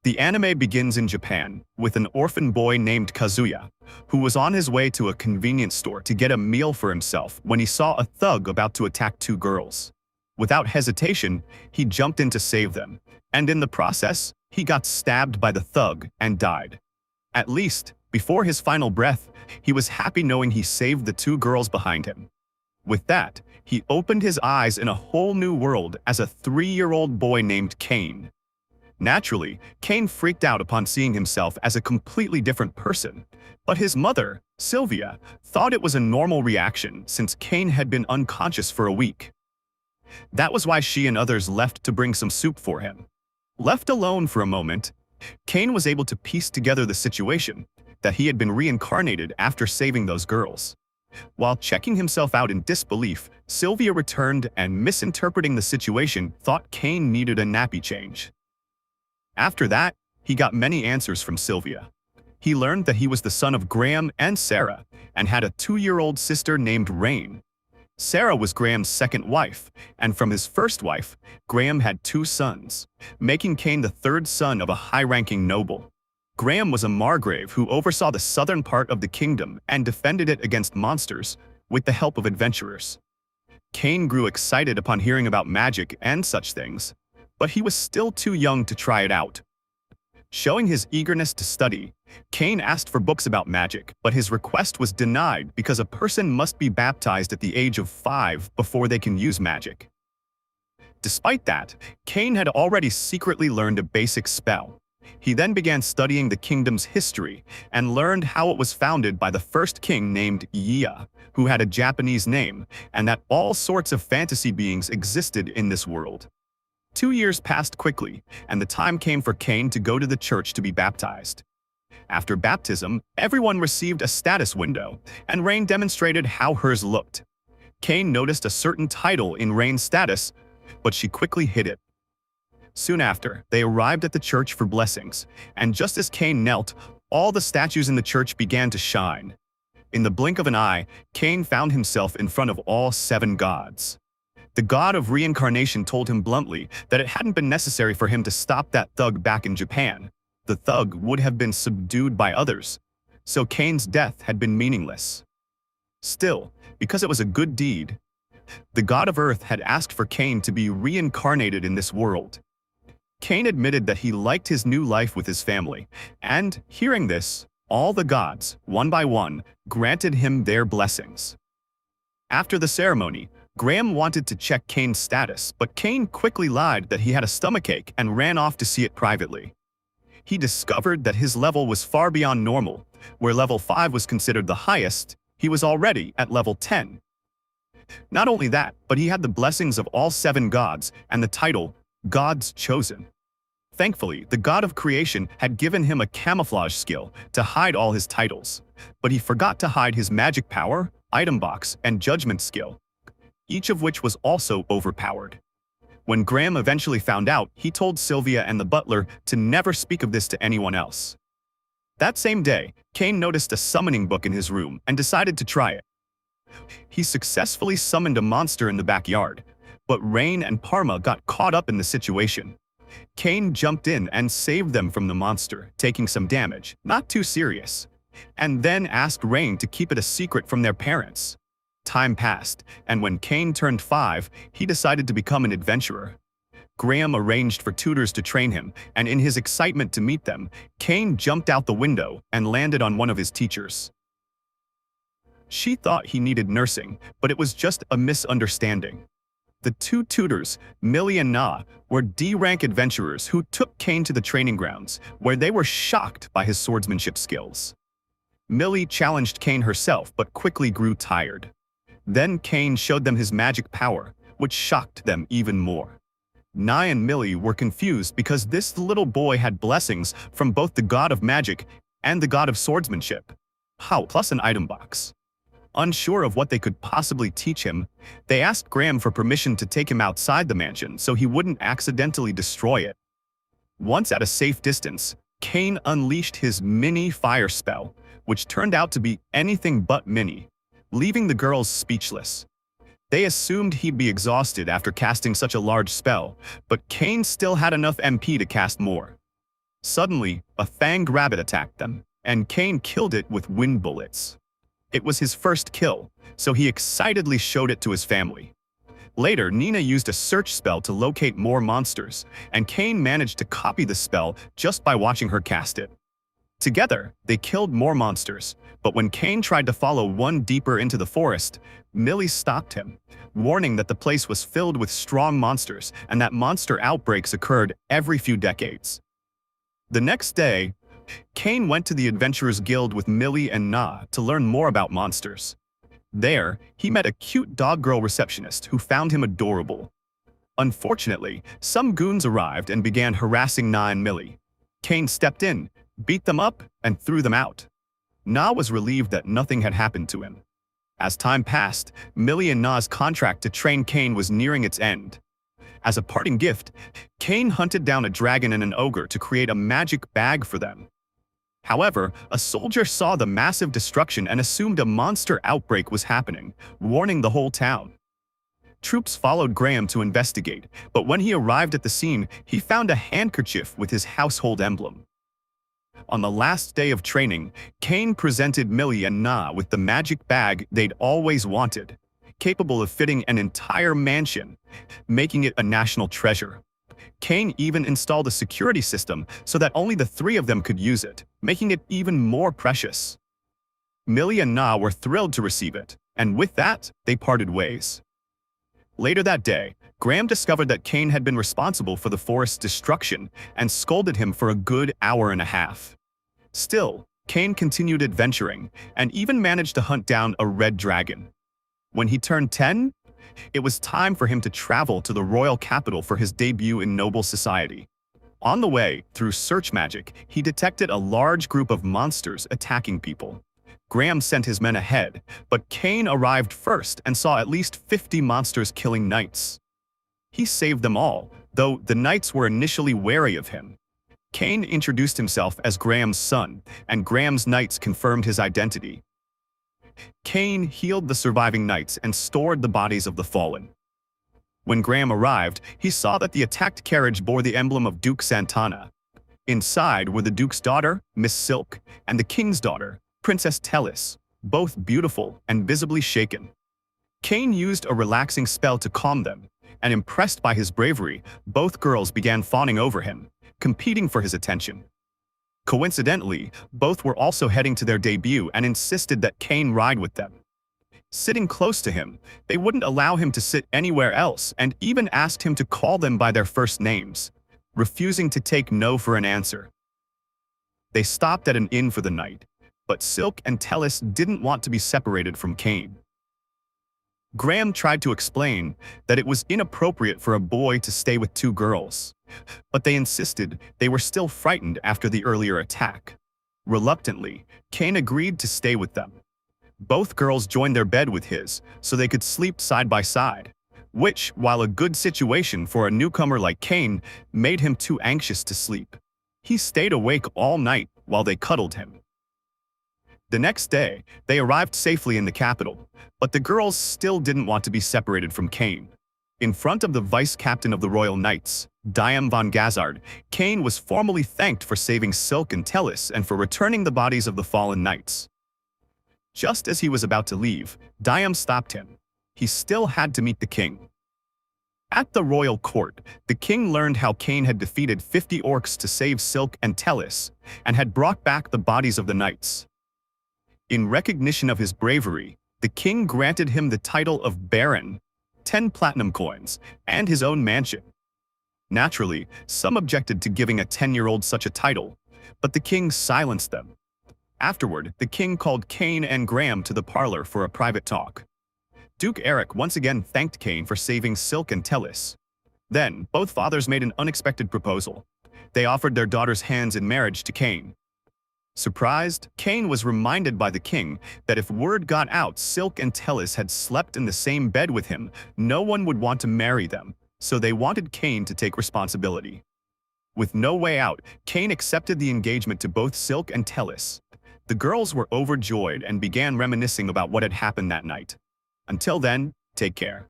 The anime begins in Japan, with an orphan boy named Kazuya, who was on his way to a convenience store to get a meal for himself when he saw a thug about to attack two girls. Without hesitation, he jumped in to save them, and in the process, he got stabbed by the thug and died. At least, before his final breath, he was happy knowing he saved the two girls behind him. With that, he opened his eyes in a whole new world as a 3-year-old boy named Kane. Naturally, Kane freaked out upon seeing himself as a completely different person, but his mother, Sylvia, thought it was a normal reaction since Kane had been unconscious for a week. That was why she and others left to bring some soup for him. Left alone for a moment, Kane was able to piece together the situation, that he had been reincarnated after saving those girls. While checking himself out in disbelief, Sylvia returned and, misinterpreting the situation, thought Kane needed a nappy change. After that, he got many answers from Sylvia. He learned that he was the son of Graham and Sarah, and had a 2-year-old sister named Rain. Sarah was Graham's second wife, and from his first wife, Graham had 2 sons, making Kane the 3rd son of a high-ranking noble. Graham was a margrave who oversaw the southern part of the kingdom and defended it against monsters with the help of adventurers. Kane grew excited upon hearing about magic and such things, but he was still too young to try it out. Showing his eagerness to study, Kane asked for books about magic, but his request was denied because a person must be baptized at the age of 5 before they can use magic. Despite that, Kane had already secretly learned a basic spell. He then began studying the kingdom's history and learned how it was founded by the first king named Iya, who had a Japanese name, and that all sorts of fantasy beings existed in this world. 2 years passed quickly, and the time came for Kane to go to the church to be baptized. After baptism, everyone received a status window, and Rain demonstrated how hers looked. Kane noticed a certain title in Rain's status, but she quickly hid it. Soon after, they arrived at the church for blessings, and just as Kane knelt, all the statues in the church began to shine. In the blink of an eye, Kane found himself in front of all 7 gods. The god of reincarnation told him bluntly that it hadn't been necessary for him to stop that thug back in Japan. The thug would have been subdued by others, so Kane's death had been meaningless. Still, because it was a good deed, the god of earth had asked for Kane to be reincarnated in this world. Kane admitted that he liked his new life with his family, and, hearing this, all the gods, one by one, granted him their blessings. After the ceremony, Graham wanted to check Kane's status, but Kane quickly lied that he had a stomachache and ran off to see it privately. He discovered that his level was far beyond normal. Where level 5 was considered the highest, he was already at level 10. Not only that, but he had the blessings of all 7 gods and the title, God's Chosen. Thankfully, the god of creation had given him a camouflage skill to hide all his titles, but he forgot to hide his magic power, item box, and judgment skill, each of which was also overpowered. When Graham eventually found out, he told Sylvia and the butler to never speak of this to anyone else. That same day, Kane noticed a summoning book in his room and decided to try it. He successfully summoned a monster in the backyard, but Rain and Parma got caught up in the situation. Kane jumped in and saved them from the monster, taking some damage, not too serious, and then asked Rain to keep it a secret from their parents. Time passed, and when Kane turned 5, he decided to become an adventurer. Graham arranged for tutors to train him, and in his excitement to meet them, Kane jumped out the window and landed on one of his teachers. She thought he needed nursing, but it was just a misunderstanding. The 2 tutors, Millie and Na, were D-rank adventurers who took Kane to the training grounds, where they were shocked by his swordsmanship skills. Millie challenged Kane herself, but quickly grew tired. Then Kane showed them his magic power, which shocked them even more. Na and Millie were confused because this little boy had blessings from both the god of magic and the god of swordsmanship, plus an item box. Unsure of what they could possibly teach him, they asked Graham for permission to take him outside the mansion so he wouldn't accidentally destroy it. Once at a safe distance, Kane unleashed his mini fire spell, which turned out to be anything but mini, leaving the girls speechless. They assumed he'd be exhausted after casting such a large spell, but Kane still had enough MP to cast more. Suddenly, a fanged rabbit attacked them, and Cain killed it with wind bullets. It was his first kill, so he excitedly showed it to his family. Later, Nina used a search spell to locate more monsters, and Cain managed to copy the spell just by watching her cast it. Together, they killed more monsters, but when Cain tried to follow one deeper into the forest, Millie stopped him, warning that the place was filled with strong monsters and that monster outbreaks occurred every few decades. The next day, Cain went to the Adventurers Guild with Millie and Na to learn more about monsters. There, he met a cute dog-girl receptionist who found him adorable. Unfortunately, some goons arrived and began harassing Na and Millie. Cain stepped in, beat them up, and threw them out. Na was relieved that nothing had happened to him. As time passed, Millie and Na's contract to train Cain was nearing its end. As a parting gift, Cain hunted down a dragon and an ogre to create a magic bag for them. However, a soldier saw the massive destruction and assumed a monster outbreak was happening, warning the whole town. Troops followed Graham to investigate, but when he arrived at the scene, he found a handkerchief with his household emblem. On the last day of training, Cain presented Millie and Na with the magic bag they'd always wanted, capable of fitting an entire mansion, making it a national treasure. Cain even installed a security system so that only the three of them could use it, making it even more precious. Millie and Na were thrilled to receive it, and with that, they parted ways. Later that day, Graham discovered that Cain had been responsible for the forest's destruction and scolded him for a good hour and a half. Still, Cain continued adventuring and even managed to hunt down a red dragon. When he turned 10, it was time for him to travel to the royal capital for his debut in noble society. On the way, through search magic, he detected a large group of monsters attacking people. Graham sent his men ahead, but Cain arrived first and saw at least 50 monsters killing knights. He saved them all, though the knights were initially wary of him. Cain introduced himself as Graham's son, and Graham's knights confirmed his identity. Cain healed the surviving knights and stored the bodies of the fallen. When Graham arrived, he saw that the attacked carriage bore the emblem of Duke Santana. Inside were the Duke's daughter, Miss Silk, and the King's daughter, Princess Tellis, both beautiful and visibly shaken. Cain used a relaxing spell to calm them, and impressed by his bravery, both girls began fawning over him, competing for his attention. Coincidentally, both were also heading to their debut and insisted that Cain ride with them. Sitting close to him, they wouldn't allow him to sit anywhere else and even asked him to call them by their first names, refusing to take no for an answer. They stopped at an inn for the night, but Silk and Tellis didn't want to be separated from Cain. Graham tried to explain that it was inappropriate for a boy to stay with two girls, but they insisted they were still frightened after the earlier attack. Reluctantly, Cain agreed to stay with them. Both girls joined their bed with his, so they could sleep side by side, which, while a good situation for a newcomer like Cain, made him too anxious to sleep. He stayed awake all night while they cuddled him. The next day, they arrived safely in the capital, but the girls still didn't want to be separated from Cain. In front of the vice-captain of the Royal Knights, Diam von Gazard, Cain was formally thanked for saving Silk and Tellis and for returning the bodies of the fallen knights. Just as he was about to leave, Diam stopped him. He still had to meet the king. At the royal court, the king learned how Cain had defeated 50 orcs to save Silk and Tellis, and had brought back the bodies of the knights. In recognition of his bravery, the king granted him the title of Baron, 10 platinum coins, and his own mansion. Naturally, some objected to giving a 10-year-old such a title, but the king silenced them. Afterward, the king called Cain and Graham to the parlor for a private talk. Duke Eric once again thanked Cain for saving Silk and Tellis. Then, both fathers made an unexpected proposal. They offered their daughters' hands in marriage to Cain. Surprised, Cain was reminded by the king that if word got out Silk and Tellis had slept in the same bed with him, no one would want to marry them, so they wanted Cain to take responsibility. With no way out, Cain accepted the engagement to both Silk and Tellis. The girls were overjoyed and began reminiscing about what had happened that night. Until then, take care.